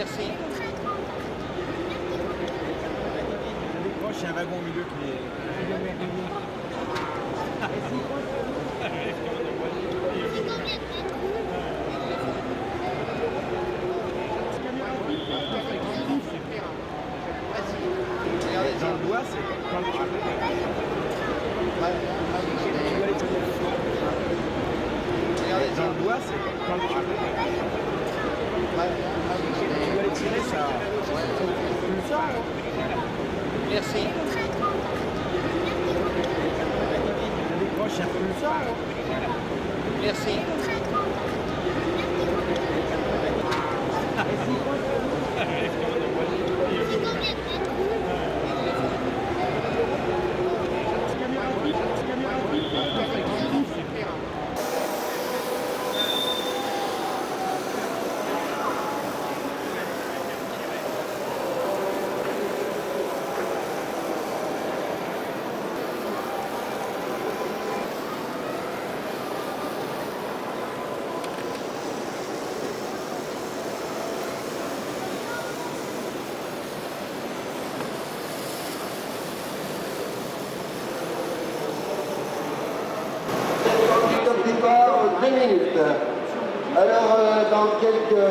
Merci. Il y a un wagon au milieu qui est... Dans le doigt, c'est... Dans le doigt, c'est... Tu dois les tirer, ça... Tu le sens, hein? Merci. Décroche un peu le sort. Merci. Départ 2 minutes. Alors dans quelques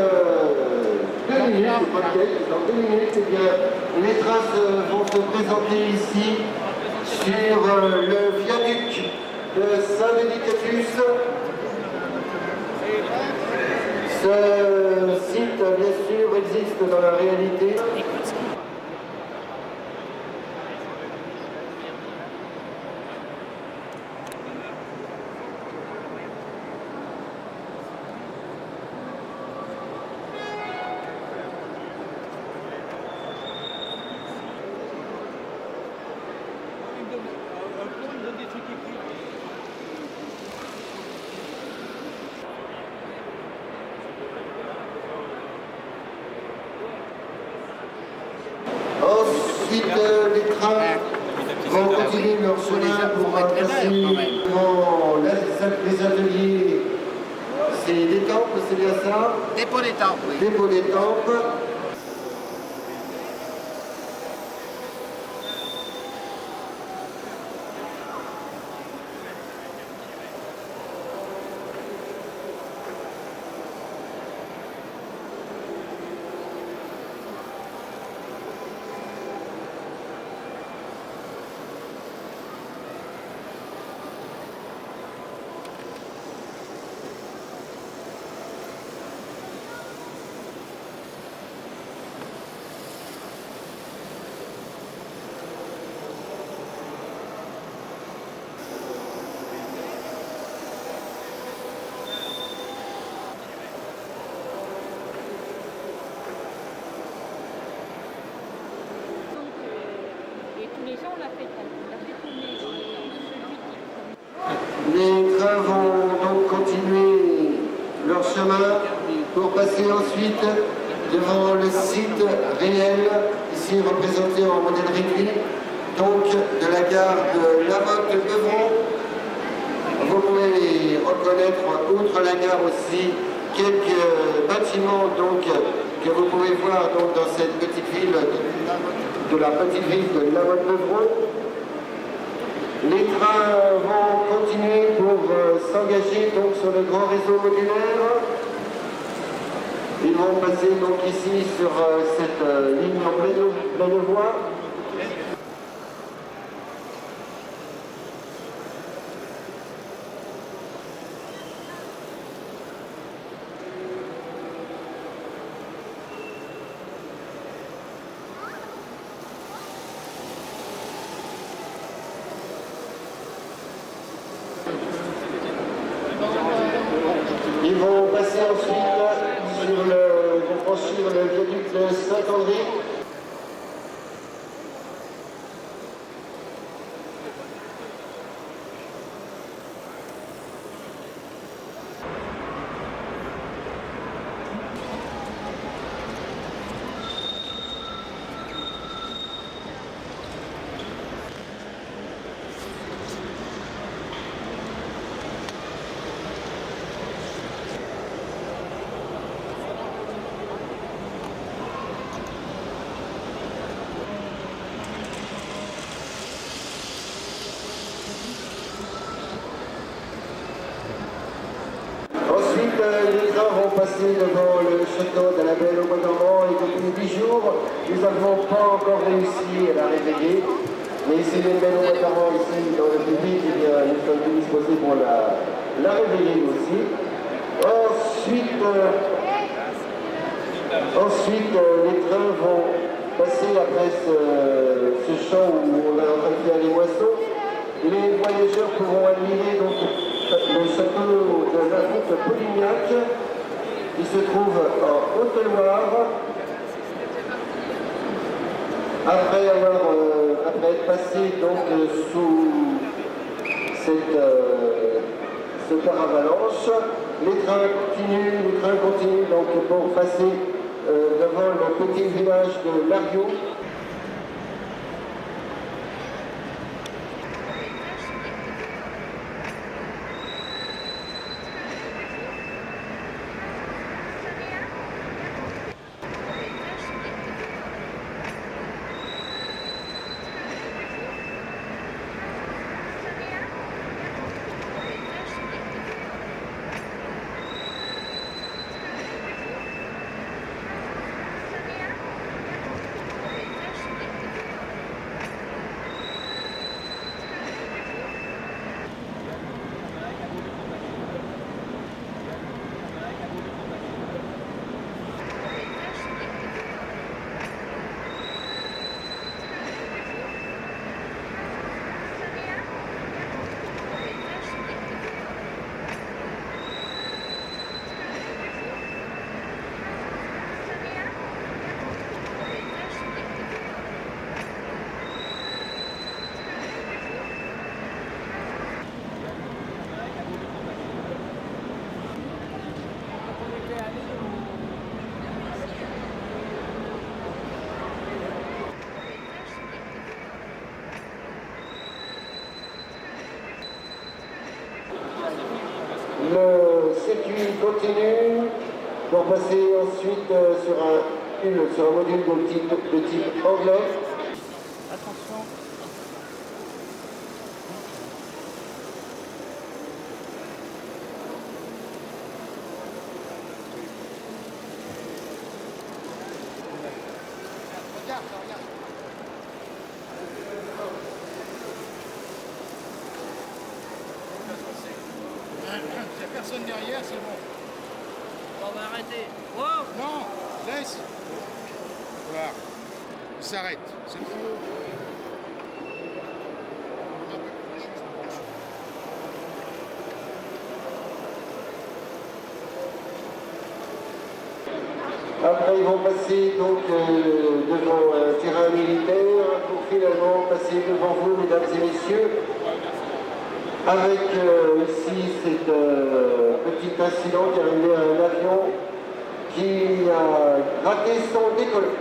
2 minutes, dans 2 minutes, eh bien, les trains vont se présenter ici sur le viaduc de Saint-Denis-Catus. Ce site, bien sûr, existe dans la réalité. Ensuite, les trains vont continuer leur chemin pour passer devant les ateliers. C'est des temples, c'est bien ça? Dépôt des temples, oui. Dépôt des temples. Les trains vont donc continuer leur chemin pour passer ensuite devant le site réel, ici représenté en modèle réduit, donc de la gare de Lamotte-Beuvron. Vous pouvez reconnaître, outre la gare aussi, quelques bâtiments donc, que vous pouvez voir donc, dans cette petite ville de la petite ville de Lamotte-Beuvron. Les trains vont continuer pour s'engager donc sur le grand réseau modulaire. Ils vont passer donc ici sur cette ligne en pleine voie. Ils vont passer ensuite vont franchir le viaduc de Saint-André. passer devant le château de la Belle au Bois dormant et depuis 10 jours, nous n'avons pas encore réussi à la réveiller. Mais ici, les Belle au Bois dormant, ici, dans le public, eh bien, nous sommes tous disposés pour la réveiller aussi. Ensuite, les trains vont passer après ce champ où on est en train de faire les moissons. Les voyageurs pourront admirer donc le château de la route Polignac, qui se trouve en Haute-Loire. Après être passé donc sous ce paravalanche, les trains continuent donc pour passer devant le petit village de Lariot. Le circuit continue pour passer ensuite sur un module de type anglais. Attention. Regarde. Il n'y a personne derrière, c'est bon. On va arrêter. Wow. Non, laisse. Voilà. Il s'arrête. C'est bon. Après, ils vont passer donc devant un terrain militaire pour finalement passer devant vous, mesdames et messieurs, avec ici cet petit incident qui est arrivé à un avion qui a raté son décollage.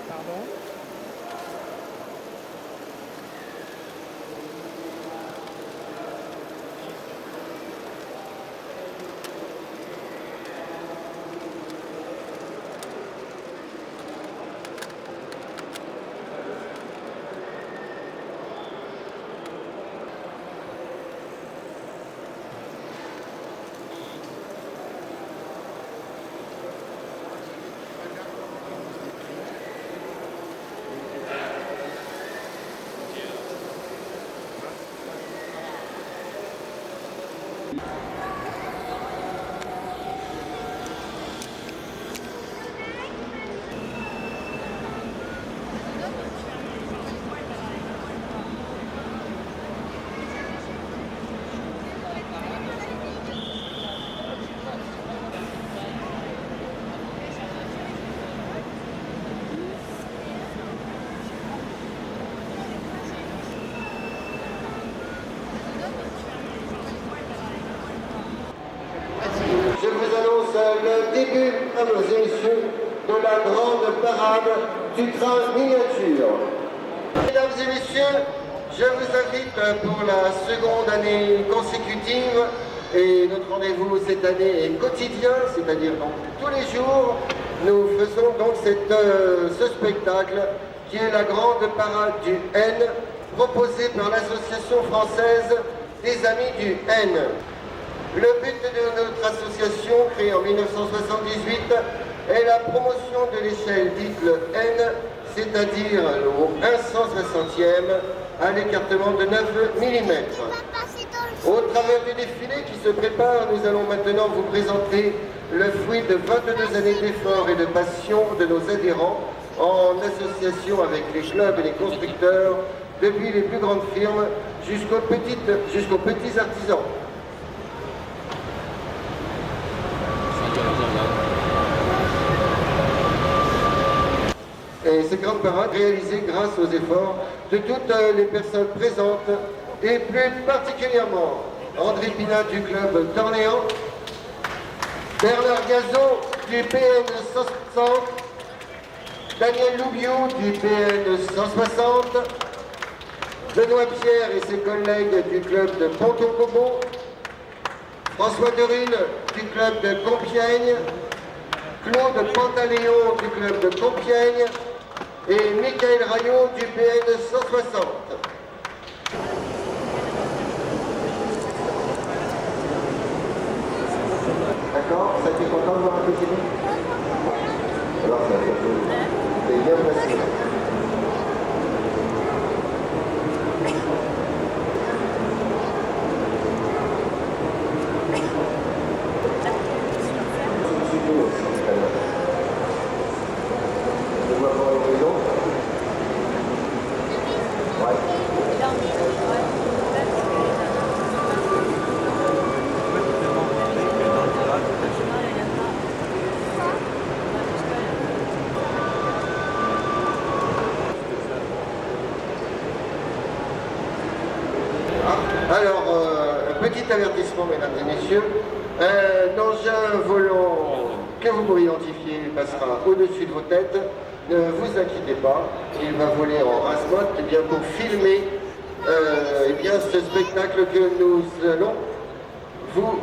Pardon? Je vous annonce le début, mesdames et messieurs, de la grande parade du train miniature. Mesdames et messieurs, je vous invite pour la seconde année consécutive, et notre rendez-vous cette année est quotidien, c'est-à-dire donc tous les jours, nous faisons donc ce spectacle qui est la grande parade du N proposé par l'association française des Amis du N. Le but de notre association, créée en 1978, est la promotion de l'échelle dite le N, c'est-à-dire au 1/160e, à l'écartement de 9 mm. Au travers du défilé qui se prépare, nous allons maintenant vous présenter le fruit de 22 années d'efforts et de passion de nos adhérents en association avec les clubs et les constructeurs, depuis les plus grandes firmes jusqu'aux petits artisans. Et ces grandes parades réalisées grâce aux efforts de toutes les personnes présentes et plus particulièrement André Pinat du club d'Orléans, Bernard Gazot du PN 160, Daniel Loubiot du PN 160, Benoît Pierre et ses collègues du club de Ponton-Combo, François Derine du club de Compiègne, Claude Pantaléon du club de Compiègne et Michael Rayot du PN 160. D'accord, ça t'est content de voir un petit bout? Alors ça c'est bien placé. Je vois pas une raison. Alors, un petit avertissement, mesdames et messieurs. Un engin volant que vous pourrez identifier passera au-dessus de vos têtes. Ne vous inquiétez pas, il va voler en azimuth eh bien, pour filmer eh bien, ce spectacle que nous allons vous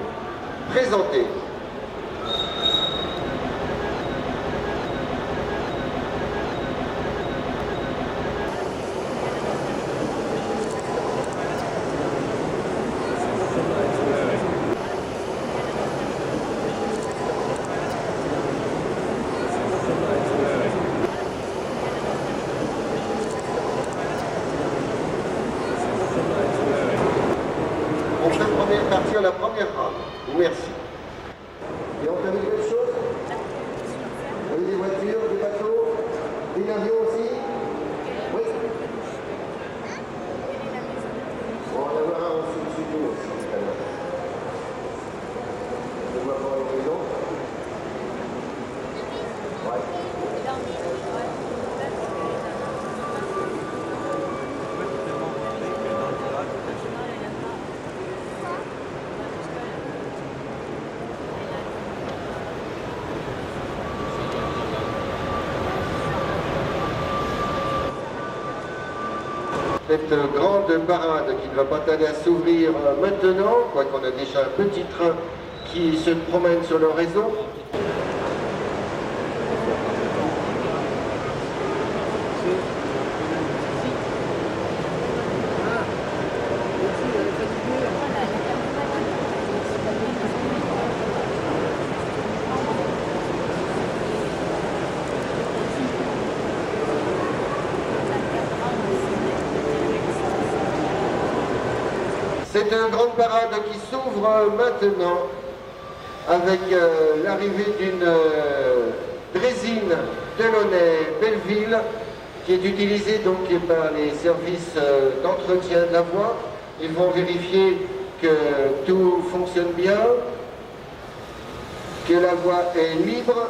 présenter. On peut partir la première rame. Merci. Et on fait quelque chose? Oui, des voitures, des bateaux, des avions aussi? Oui. Bon, on va avoir un au-dessus de nous aussi. Je vois pas une raison. Ouais. Cette grande parade qui ne va pas tarder à s'ouvrir maintenant, quoi qu'on a déjà un petit train qui se promène sur le réseau. C'est une grande parade qui s'ouvre maintenant avec l'arrivée d'une drésine Delaunay-Belleville qui est utilisée donc par les services d'entretien de la voie. Ils vont vérifier que tout fonctionne bien, que la voie est libre.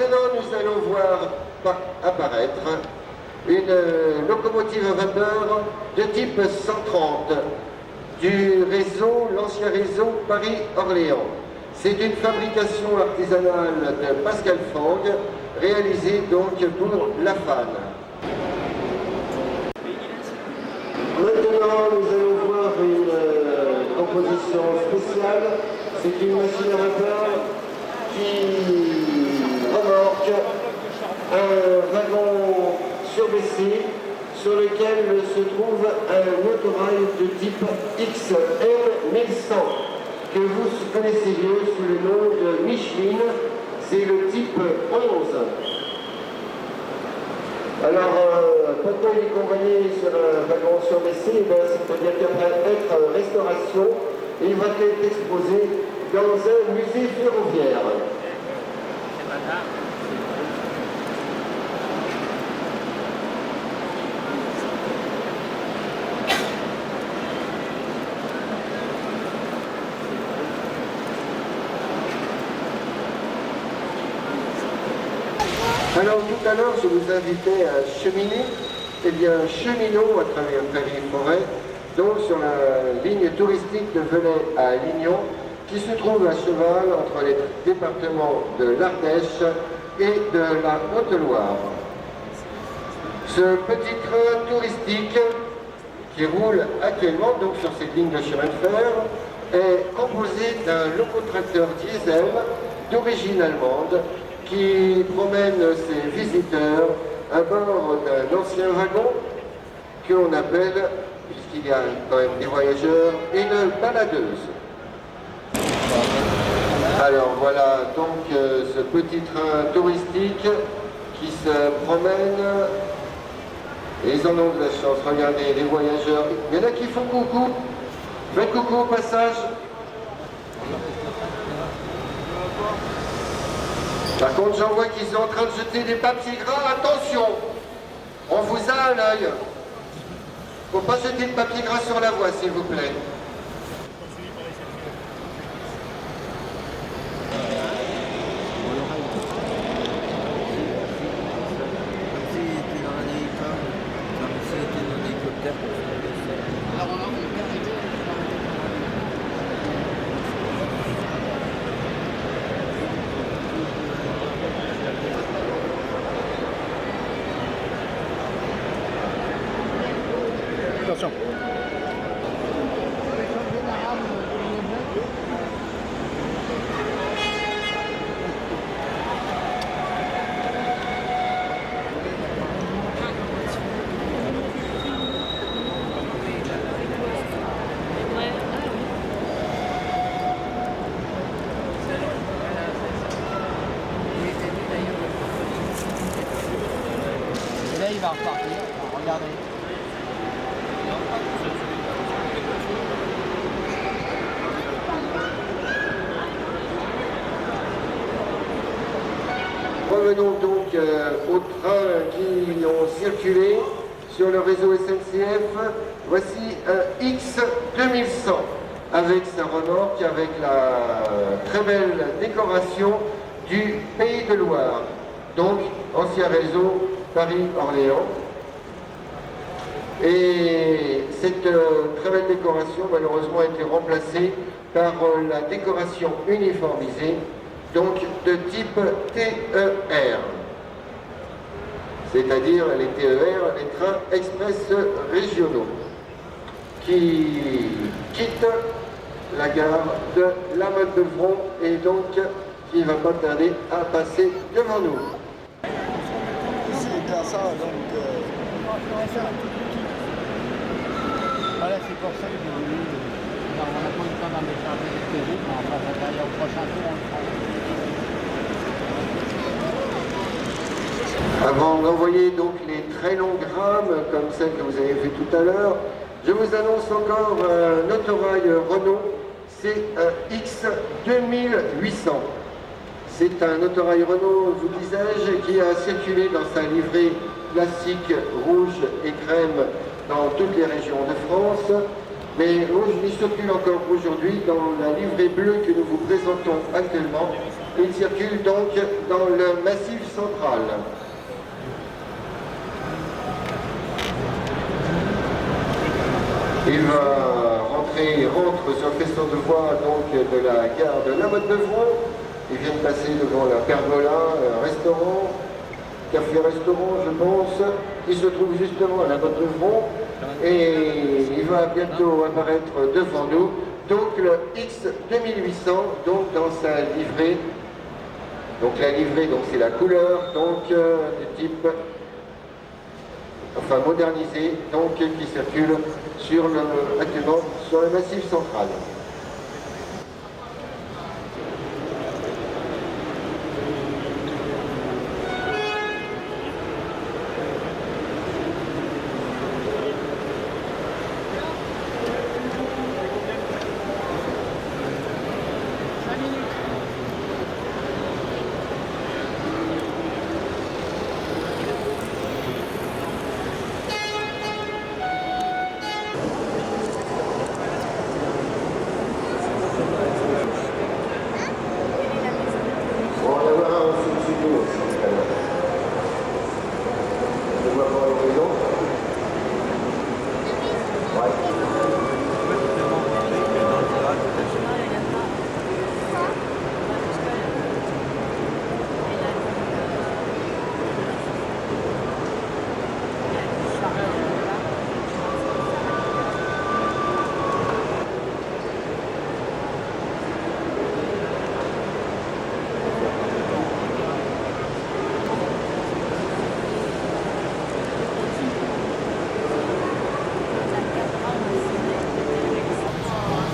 Maintenant, nous allons voir apparaître une locomotive à vapeur de type 130 du réseau, l'ancien réseau Paris-Orléans. C'est une fabrication artisanale de Pascal Fang, réalisée donc pour la FAN. Maintenant, nous allons voir une composition spéciale. C'est une machine à vapeur qui remorque un wagon surbaissé sur lequel se trouve un autorail de type XM1100 que vous connaissez mieux sous le nom de Michelin. C'est le type 11. Alors, pourquoi il est convoyé sur un wagon surbaissé? C'est-à-dire qu'après être restauration, il va être exposé dans un musée ferroviaire. Alors tout à l'heure, je vous invitais à cheminer, eh bien cheminons à travers Paris-Forêt, donc sur la ligne touristique de Velay à Lignon, qui se trouve à cheval entre les départements de l'Ardèche et de la Haute-Loire. Ce petit train touristique qui roule actuellement donc sur cette ligne de chemin de fer est composé d'un locotracteur diesel d'origine allemande qui promène ses visiteurs à bord d'un ancien wagon que l'on appelle, puisqu'il y a quand même des voyageurs, une baladeuse. Alors voilà donc ce petit train touristique qui se promène, et ils en ont de la chance. Regardez les voyageurs, il y en a qui font coucou, faites coucou au passage. Par contre, j'en vois qu'ils sont en train de jeter des papiers gras. Attention, on vous a à l'œil. Faut pas jeter de papier gras sur la voie, s'il vous plaît. Attention. Et là, il va repartir. Regardez. Revenons donc aux trains qui ont circulé sur le réseau SNCF. Voici un X2100 avec sa remorque, avec la très belle décoration du Pays de Loire. Donc, ancien réseau Paris-Orléans. Et cette très belle décoration, malheureusement, a été remplacée par la décoration uniformisée, donc de type TER, c'est-à-dire les TER, les trains express régionaux, qui quittent la gare de La Motte-de-Vron et donc qui ne va pas tarder à passer devant nous. C'est ça, donc... Voilà, c'est pour ça que j'ai voulu... On n'a pas eu le temps d'en décharger des télé, mais on va aller au prochain tour, on le prend. Avant d'envoyer donc les très longues rames, comme celle que vous avez vue tout à l'heure, je vous annonce encore un autorail Renault, c'est un X2800. C'est un autorail Renault, vous disais-je, qui a circulé dans sa livrée classique rouge et crème dans toutes les régions de France. Mais il circule encore aujourd'hui dans la livrée bleue que nous vous présentons actuellement. Il circule donc dans le massif centrale. Il rentre sur le festin de voie donc de la gare de La Motte-Beuvron. Il vient de passer devant la Pergola, un restaurant, café-restaurant je pense, qui se trouve justement à La Motte-Beuvron. Et il va bientôt apparaître devant nous, donc le X2800, donc dans sa livrée. Donc la livrée, donc c'est la couleur, donc de type, enfin modernisé, donc qui circule actuellement sur le Massif central.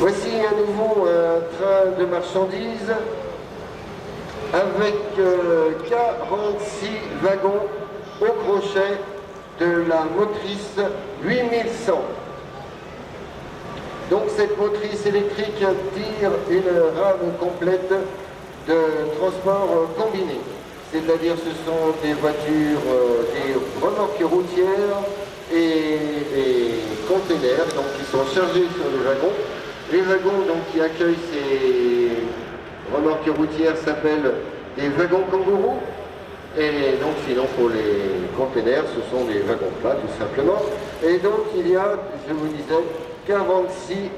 Voici à nouveau un train de marchandises avec 46 wagons au crochet de la motrice 8100. Donc cette motrice électrique tire une rame complète de transport combiné. C'est-à-dire ce sont des voitures, des remorques routières et des containers donc, qui sont chargés sur les wagons. Les wagons donc, qui accueillent ces remorques routières s'appellent des wagons kangourous. Et donc sinon pour les containers, ce sont des wagons plats tout simplement. Et donc il y a, je vous disais, 46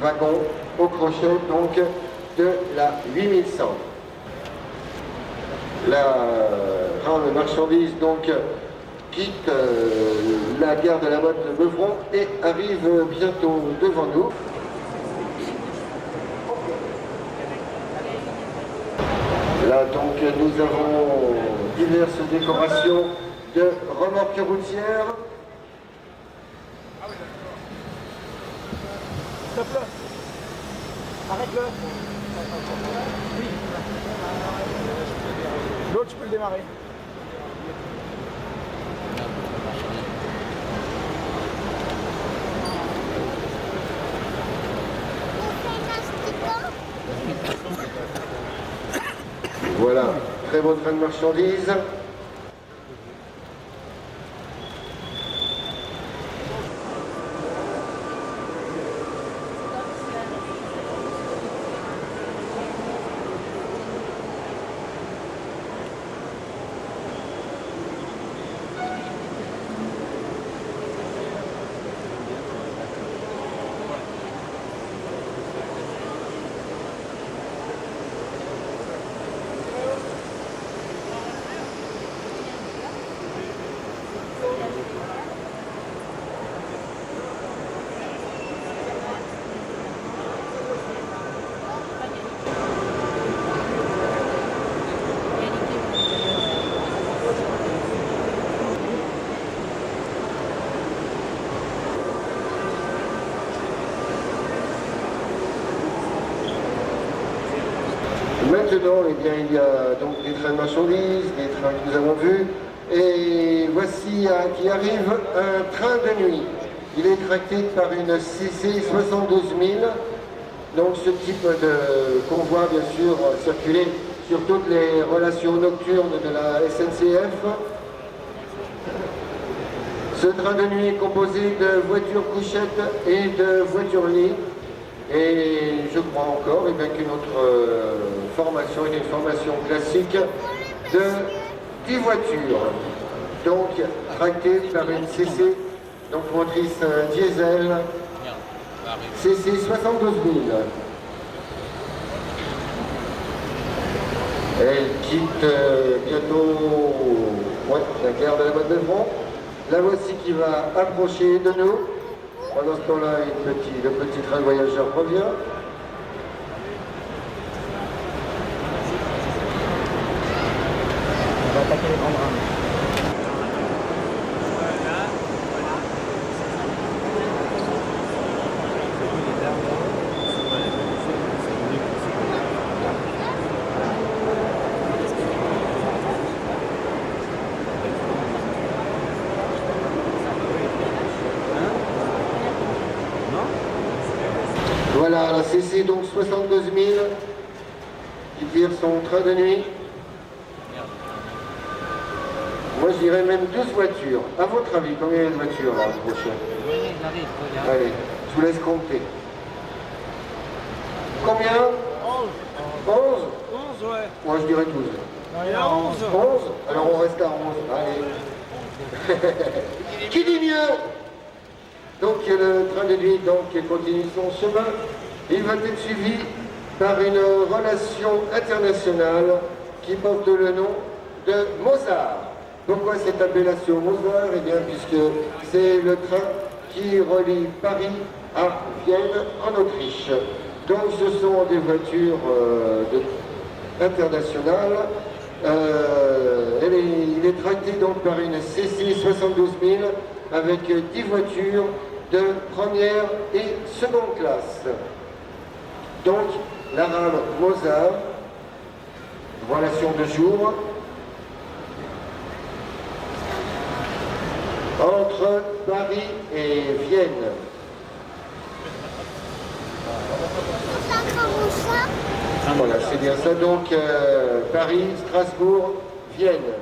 wagons au crochet donc de la 8100. La rame marchandise donc quitte la gare de la Motte-Beuvron et arrive bientôt devant nous. Là donc nous avons diverses décorations de remorques routières. Stop-le. Arrête-le. Oui. L'autre, tu peux le démarrer. Voilà, très beau train de marchandises. Maintenant, eh bien, il y a donc des trains de marchandises, des trains que nous avons vus, et voici qui arrive un train de nuit. Il est tracté par une CC 72000, donc ce type de convoi, bien sûr, circulait sur toutes les relations nocturnes de la SNCF. Ce train de nuit est composé de voitures couchettes et de voitures-lits. Et je crois encore qu'une autre formation est une formation classique de 10 voitures, donc tractées par une CC, donc motrice diesel, CC 72 000. Elle quitte bientôt la gare de la Boîte de Front. La voici qui va approcher de nous. Pendant ce temps-là, le petit train voyageur revient. On va attaquer les grands drames. Voilà, la CC donc 72 000 qui tire son train de nuit. Moi je dirais même 12 voitures. À votre avis, combien il y a de voitures là prochaine? Allez, je vous laisse compter. Combien? 11. 11? 11, ouais. Moi je dirais 12. Il y a 11. 11? Alors on reste à 11. Allez. Qui dit mieux? Donc le train de nuit continue son chemin. Il va être suivi par une relation internationale qui porte le nom de Mozart. Pourquoi cette appellation Mozart? Eh bien puisque c'est le train qui relie Paris à Vienne en Autriche. Donc ce sont des voitures internationales. Il est tracté donc par une CC 72 000 avec 10 voitures de première et seconde classe. Donc la rame Mozart, relation de jour, entre Paris et Vienne. Voilà, c'est bien ça. Donc Paris, Strasbourg, Vienne.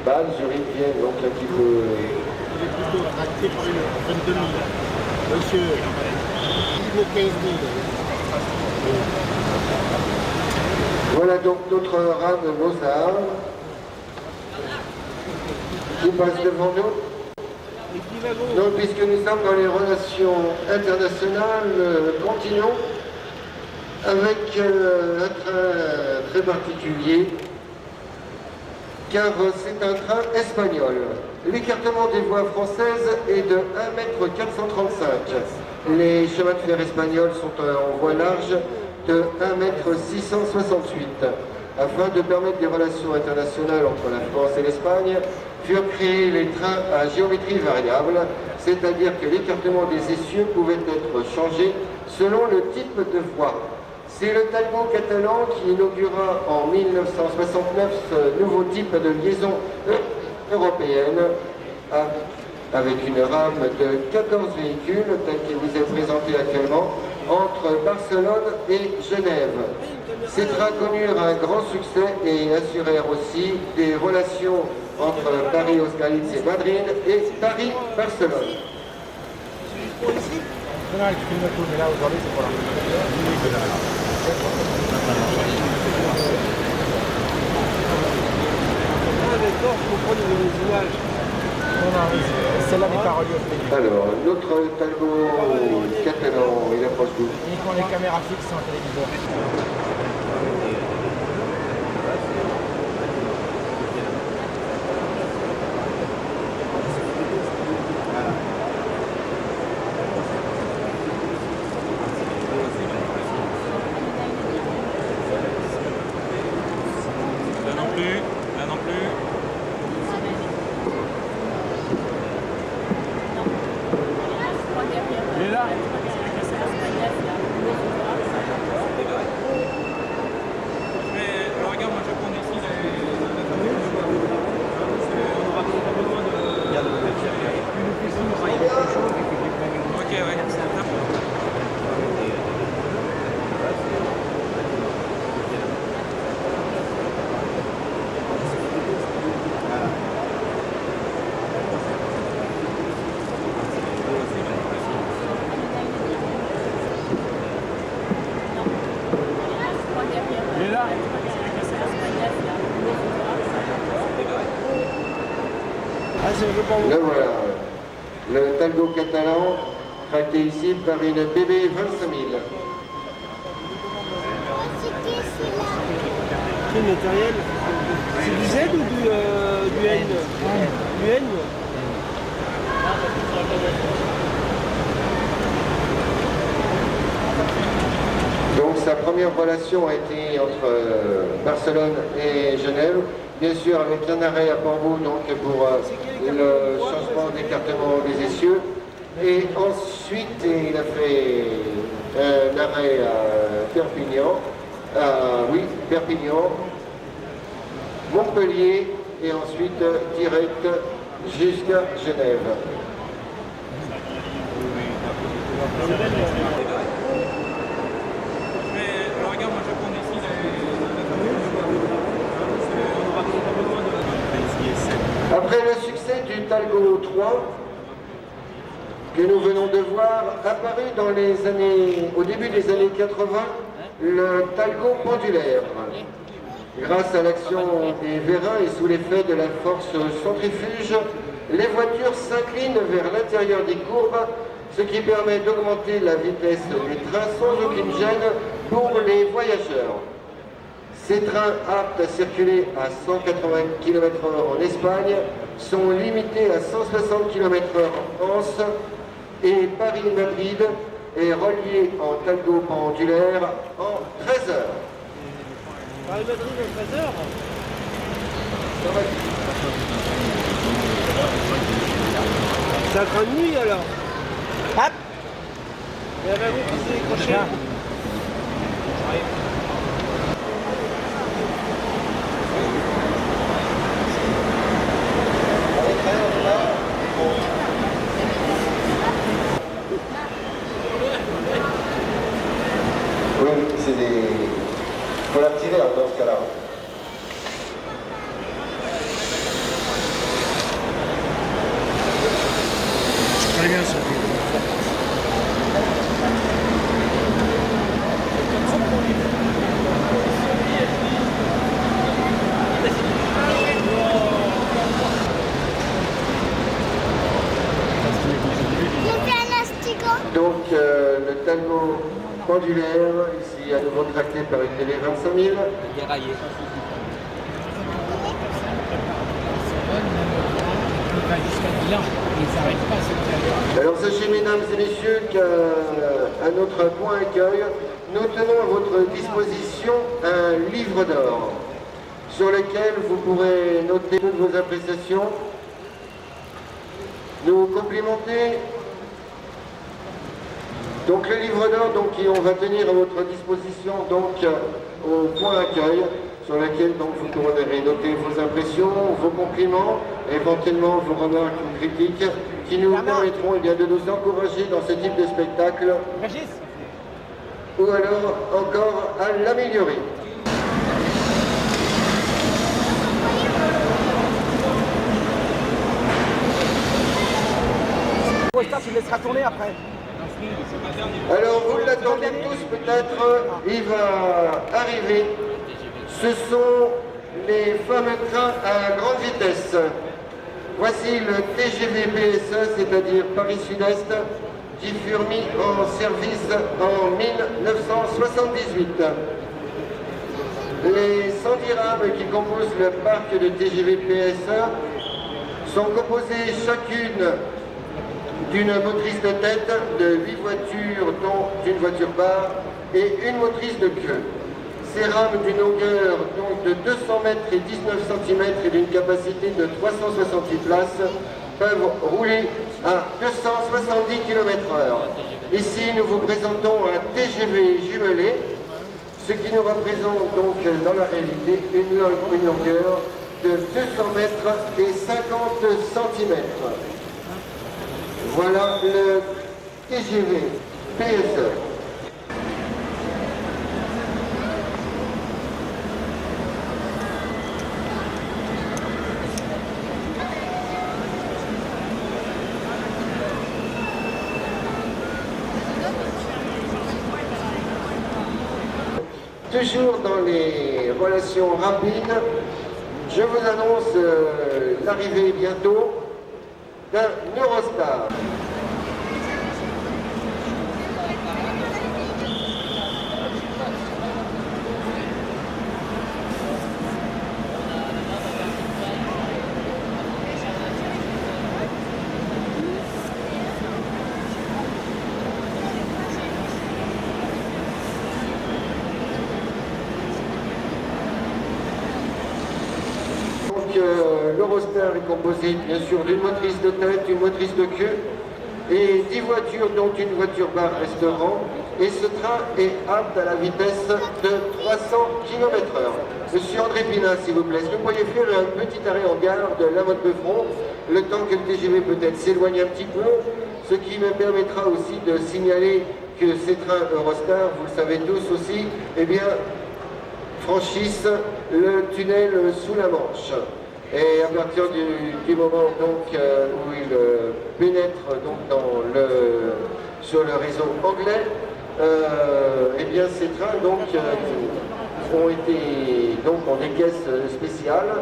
Bâle, Zurich, Vienne, donc un petit peu... Il est plutôt tracté par une 22 000. Monsieur, il vaut 15 000. Voilà donc notre rame Mozart qui passe devant nous. Donc puisque nous sommes dans les relations internationales, continuons avec un train très particulier, car c'est un train espagnol. L'écartement des voies françaises est de 1,435 m. Les chemins de fer espagnols sont en voie large de 1,668 m. Afin de permettre des relations internationales entre la France et l'Espagne, furent créés les trains à géométrie variable, c'est-à-dire que l'écartement des essieux pouvait être changé selon le type de voie. C'est le Talbot catalan qui inaugura en 1969 ce nouveau type de liaison européenne avec une rame de 14 véhicules tel qu'il vous est présenté actuellement entre Barcelone et Genève. Ces trains connurent un grand succès et assurèrent aussi des relations entre Paris, Austerlitz et Madrid et Paris-Barcelone. Celle-là n'est pas reliée au pays. Alors, notre Talbot catalan, il approche d'où? Uniquement les caméras fixes sur un téléviseur. Là non plus. Il est là. Mais regarde, moi je prends ici on aura besoin de... Ok, ouais. c'est le jeu pour vous. Le voilà. Le Talgo catalan, tracté ici par une BB 25 000. Quel matériel? C'est du Z ou du N? Du N. Donc sa première relation a été entre Barcelone et Genève, bien sûr avec un arrêt à Pambou donc pour le changement d'écartement des essieux. Et ensuite il a fait un arrêt à Perpignan, Perpignan, Montpellier et ensuite direct jusqu'à Genève. Mais regarde, moi je prends ici Après le succès du Talgo 3, que nous venons de voir, apparu au début des années 80, le Talgo pendulaire. Grâce à l'action des vérins et sous l'effet de la force centrifuge, les voitures s'inclinent vers l'intérieur des courbes, ce qui permet d'augmenter la vitesse des trains sans aucune gêne pour les voyageurs. Ces trains aptes à circuler à 180 km/h en Espagne sont limités à 160 km/h en France et Paris-Madrid est relié en Talgo pendulaire en 13 heures. Paris-Madrid en 13 heures. C'est un train de nuit alors. Hop. Et avez-vous qui s'est décroché? Oui, c'est des... faut la tirer dans ce cas-là. Très bien ça. Donc le Talgo pendulaire, ici à nouveau tracté par une télé 25 000. Alors sachez mesdames et messieurs qu'à notre point accueil, nous tenons à votre disposition un livre d'or sur lequel vous pourrez noter toutes vos appréciations, nous complimenter. Donc le livre d'or on va tenir à votre disposition au point accueil sur lequel donc vous pourrez noter vos impressions, vos compliments, éventuellement vos remarques ou critiques qui nous permettront de nous encourager dans ce type de spectacle ou alors encore à l'améliorer. Tu laisseras tourner après. Alors vous l'attendez tous peut-être, il va arriver. Ce sont les fameux trains à grande vitesse. Voici le TGV PSE, c'est-à-dire Paris Sud-Est, qui furent mis en service en 1978. Les 110 rames qui composent le parc de TGV PSE sont composées chacune d'une motrice de tête, de 8 voitures dont une voiture barre et une motrice de queue. Ces rames d'une longueur de 200 mètres et 19 cm et d'une capacité de 368 places peuvent rouler à 270 km/h. Ici, nous vous présentons un TGV jumelé, ce qui nous représente donc dans la réalité une longueur de 200 mètres et 50 cm. Voilà le TGV PSE. Toujours dans les relations rapides, je vous annonce l'arrivée bientôt d'un Eurostar. L'Eurostar est composé bien sûr d'une motrice de tête, d'une motrice de queue et 10 voitures dont une voiture bar restaurant, et ce train est apte à la vitesse de 300 km/h. Monsieur André Pina, s'il vous plaît, est-ce que vous pourriez faire un petit arrêt en gare de la Motte-de-Front, le temps que le TGV peut-être s'éloigne un petit peu, ce qui me permettra aussi de signaler que ces trains Eurostar, vous le savez tous aussi, eh bien, franchissent le tunnel sous la Manche. Et à partir du moment donc, où ils pénètrent donc, sur le réseau anglais, eh bien, ces trains donc, ont des caisses spéciales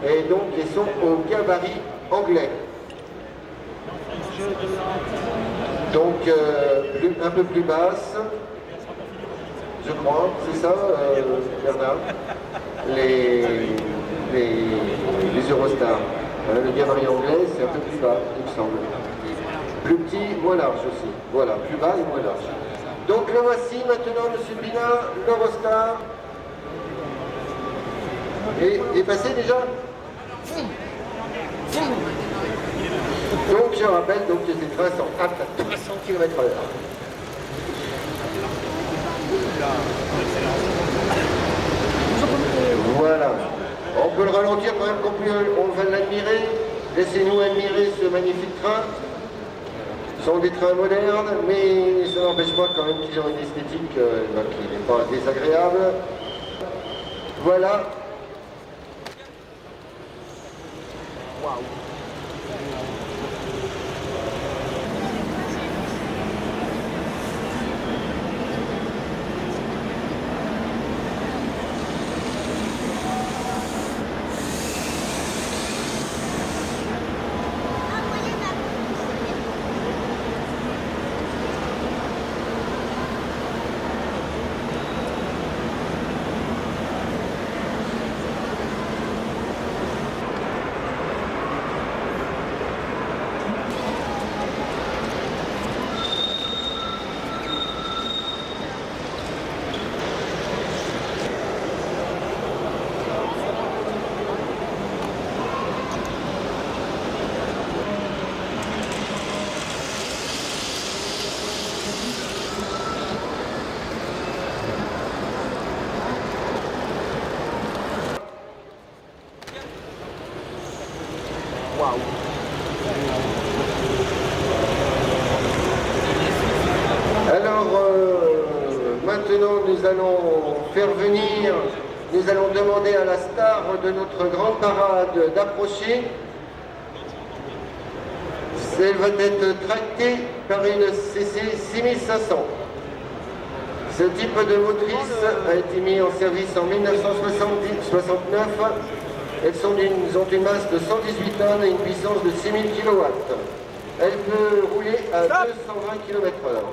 et donc ils sont au gabarit anglais. Donc un peu plus basse, je crois, c'est ça, Bernard, les Eurostars. Le gabarit anglais, c'est un peu plus bas, il me semble. Plus petit, moins large aussi. Voilà, plus bas et moins large. Donc le voici maintenant, Monsieur Pina, l'Eurostar. Et passé déjà. Donc je rappelle donc, que ces trains sont aptes à 300 km/h. Voilà. On peut le ralentir quand même, on va l'admirer. Laissez-nous admirer ce magnifique train. Ce sont des trains modernes, mais ça n'empêche pas quand même qu'ils ont une esthétique qui n'est pas désagréable. Voilà. Waouh. Alors, maintenant, nous allons faire venir, nous allons demander à la star de notre grande parade d'approcher. Elle va être tractée par une CC 6500. Ce type de motrice a été mis en service en 1969. Elles ont une masse de 118 tonnes et une puissance de 6000 kW. Elle peut rouler à 220 km/h.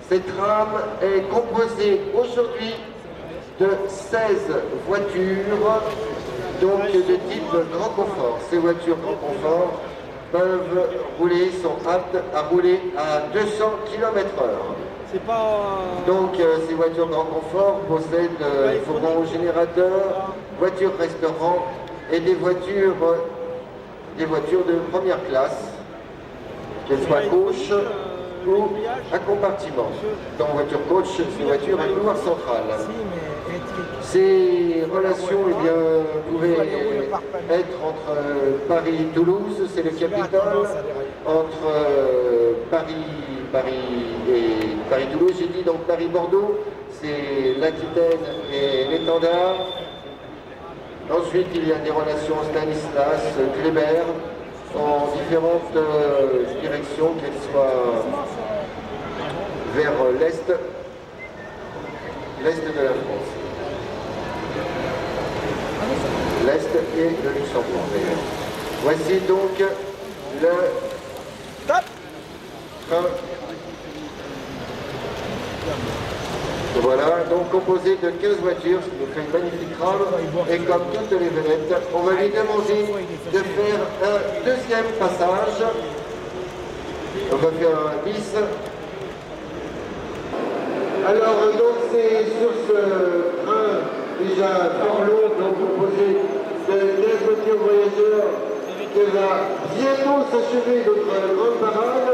Cette rame est composée aujourd'hui de 16 voitures, donc de type grand confort. Ces voitures grand confort peuvent rouler, sont aptes à rouler à 200 km/h. Donc ces voitures grand confort possèdent fourgon générateur, voitures restaurant et des voitures de première classe, qu'elles soient coach ou à compartiment. Dans voiture coach, c'est une voiture à couloir central. Ces relations eh bien, pouvaient être entre Paris et Toulouse, c'est le Capitole, entre Paris et Paris-Toulouse, j'ai dit donc Paris-Bordeaux, c'est l'Aquitaine et l'Étendard. Ensuite, il y a des relations Stanislas-Kléber en différentes directions, qu'elles soient vers l'Est de la France. L'Est et le Luxembourg d'ailleurs. Voici donc le Voilà, donc composé de 15 voitures, ce qui nous fait une magnifique trame. Et comme toutes les vedettes, on va lui demander de faire un deuxième passage. On va faire un bis. Alors, donc c'est sur ce train déjà fort long, donc composé de 15 voitures voyageurs, qui va bientôt s'achever notre grande parade.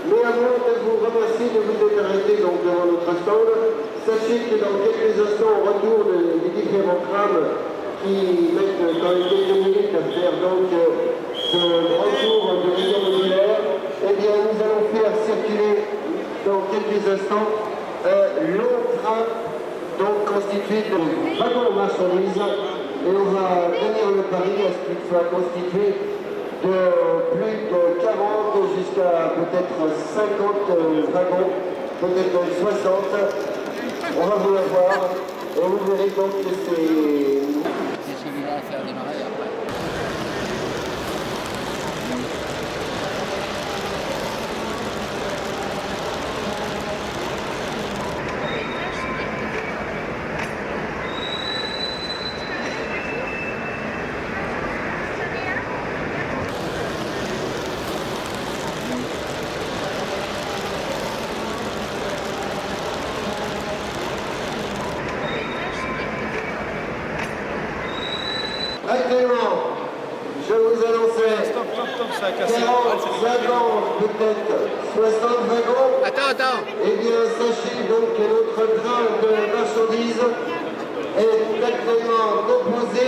Mais avant de vous remercier de vous être arrêtés donc devant notre stand, sachez que dans quelques instants, on retourne les différents trams qui mettent dans les quelques minutes à faire donc ce grand tour de réseau modulaire. Eh bien, nous allons faire circuler dans quelques instants un long train donc constitué de wagons marchandises. Et on va tenir le pari à ce qu'il soit constitué de plus de 40 jusqu'à peut-être 50 wagons, peut-être 60. On va vous la voir et vous verrez donc que c'est... C'est celui-là à faire démarrer après. Actuellement, je vous annonçais 40, 50, peut-être 60 wagons. Attends. Eh bien, sachez donc que notre train de marchandises est actuellement composé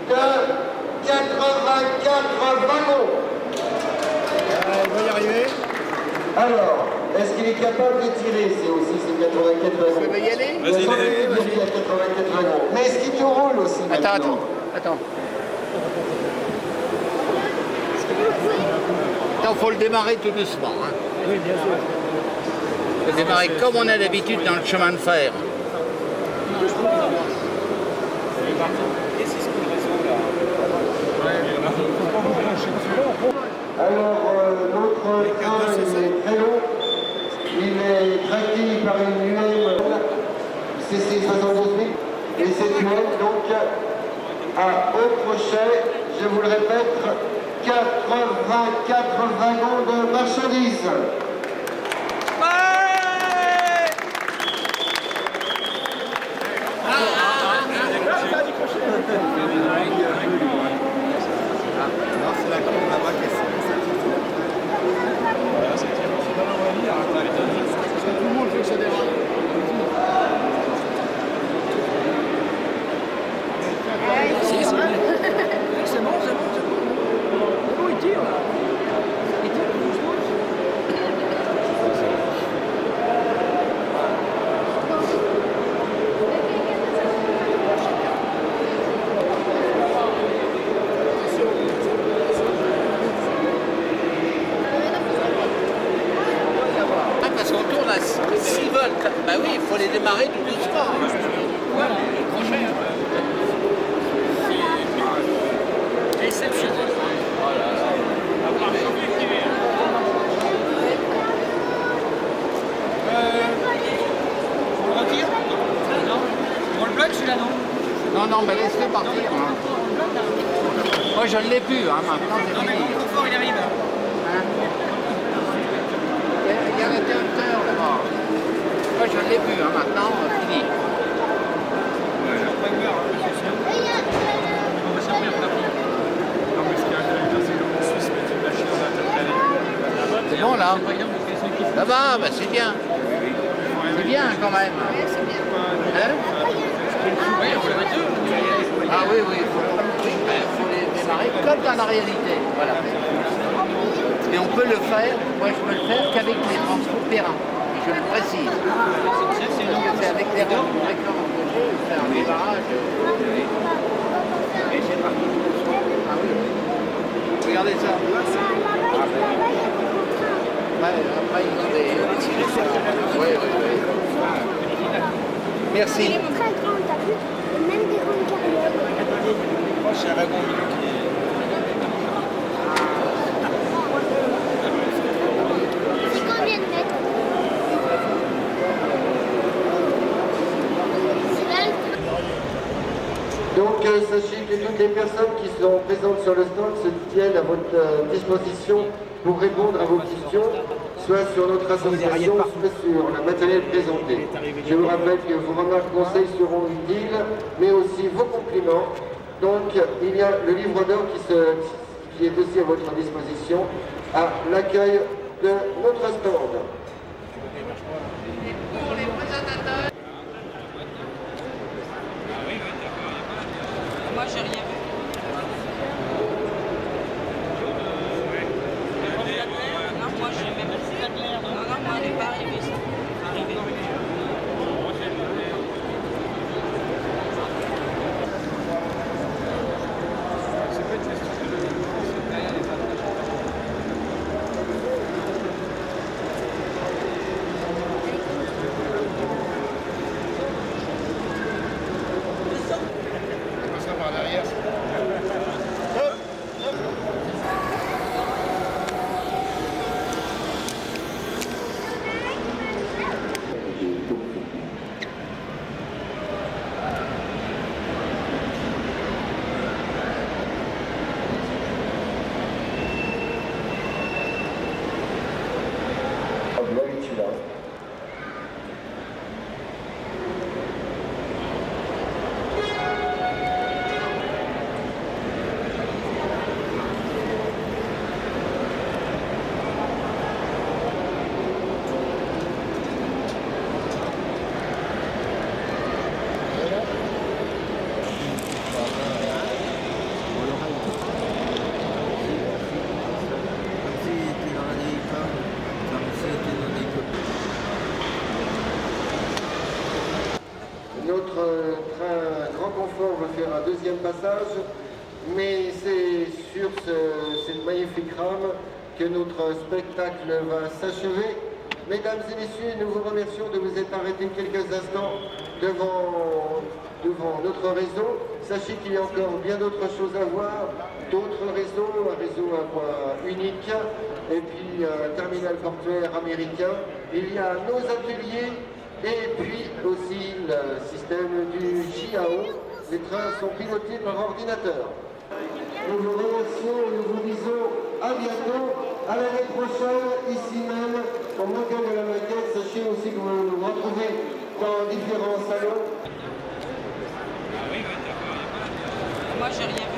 de 84 wagons. Il va y arriver. Alors, est-ce qu'il est capable de tirer? C'est aussi ces 84 wagons. Tu veux y aller? Vas-y, il y a 84 wagons. Mais est-ce qu'il te roule aussi maintenant? Attends, faut le démarrer tout doucement. Hein. Oui, bien sûr. Faut le démarrer comme on a d'habitude dans le chemin de fer. Alors, notre train est très long. Il est traqué par une UM CC72 et cette UM, donc, à haut crochet, je vous le répète, 84 wagons de marchandises. Parce qu'on tourne à 6 volts. Bah oui, il faut les démarrer tout doucement. Voilà, le crochet. C'est exceptionnel. On le retire? Non. On le bloque celui-là, non? Non, mais laisse-le partir. Hein. Moi, je ne l'ai plus, hein, maintenant, c'est Non, mais fini. le trop fort, il arrive. Hein. Il y a l'interrupteur là-bas. Moi, je ne l'ai plus, hein, maintenant, fini. J'ai pas peur, on va servir de papier. Non, mais ce qui est intéressant, c'est que en Suisse, mettre une machine en intercalé. C'est bon, là? Par exemple, parce que ceux qui font- Ça va, bah, c'est bien. C'est bien, quand même. Hein? Oui, on le met deux. Ah oui, faut les démarrer comme dans la réalité. Voilà. Et on peut le faire, moi je peux le faire qu'avec les transports terrain. Et je le précise. Parce que c'est avec les rampes engagées, faire un démarrage. Et c'est parti. Ah oui. Regardez ça. Après, ils ont des... Oui. Merci. Il est très grand, t'as vu? Même des grandes carrières. C'est un wagon qui est... Donc sachez que toutes les personnes qui sont présentes sur le stand se tiennent à votre disposition pour répondre à vos questions, soit sur notre association, soit sur le matériel présenté. Je vous rappelle que vos remarques, conseils seront utiles, mais aussi vos compliments. Donc il y a le livre d'or qui est aussi à votre disposition à l'accueil de notre stand. Pour les présentateurs. Moi, j'ai rien vu. Non, moi, j'ai même pas vu. Non, non, moi, elle n'est pas arrivée, ça. Arrivée. On passe par derrière. Notre train Grand Confort va faire un deuxième passage, mais c'est sur cette magnifique rame que notre spectacle va s'achever. Mesdames et messieurs, nous vous remercions de vous être arrêtés quelques instants devant notre réseau. Sachez qu'il y a encore bien d'autres choses à voir, d'autres réseaux, un réseau à voie unique, et puis un terminal portuaire américain. Il y a nos ateliers, et puis aussi le système du JAO. Les trains sont pilotés par ordinateur. Nous vous remercions et nous vous disons à bientôt, à l'année prochaine, ici même, au Mondial de la Maquette. Sachez aussi que vous nous retrouvez dans différents salons. Moi, j'ai rien vu.